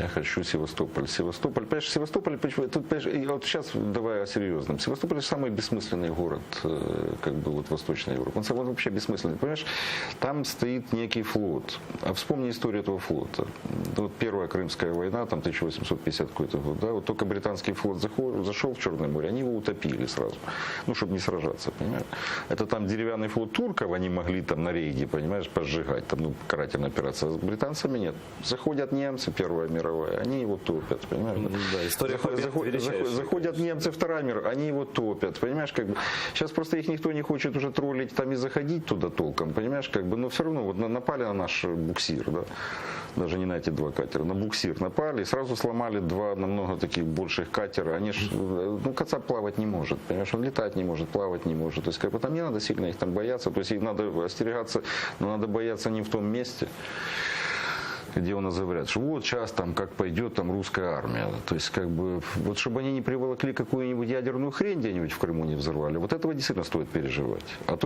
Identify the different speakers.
Speaker 1: Я хочу Севастополь. Севастополь, понимаешь, Севастополь, тут, понимаешь, вот сейчас давай о серьезном. Севастополь самый бессмысленный город, как бы вот Восточной Европы. Он вообще бессмысленный, понимаешь? Там стоит некий флот. А вспомни историю этого флота. Вот Первая Крымская война, там 1850 какой-то год, да, вот только британский флот зашел в Черное море, они его утопили сразу, ну, чтобы не сражаться, понимаешь? Это там деревянный флот турков, они могли там на рейде, понимаешь, пожигать, там, ну, карательная операция. А с британцами нет. Заходят немцы, Первая мировая, они его топят, понимаешь?
Speaker 2: Да, история
Speaker 1: заходят немцы, Вторая мировая, они его топят, понимаешь, как бы. Сейчас просто их никто не хочет уже троллить там и заходить туда толком, понимаешь, как бы, но все равно вот напали на наш буксир, да, даже не на эти два катера, на буксир напали и сразу сломали два намного таких больших катера, они ж, ну, Кацап плавать не может, понимаешь, он летать не может, плавать не может, то есть, как бы, там не надо сильно их там бояться, то есть, их надо остерегаться, но надо бояться не в том месте, где у нас говорят, что вот сейчас там как пойдет там русская армия. То есть как бы, вот чтобы они не приволокли какую-нибудь ядерную хрень где-нибудь в Крыму не взорвали, вот этого действительно стоит переживать. А то,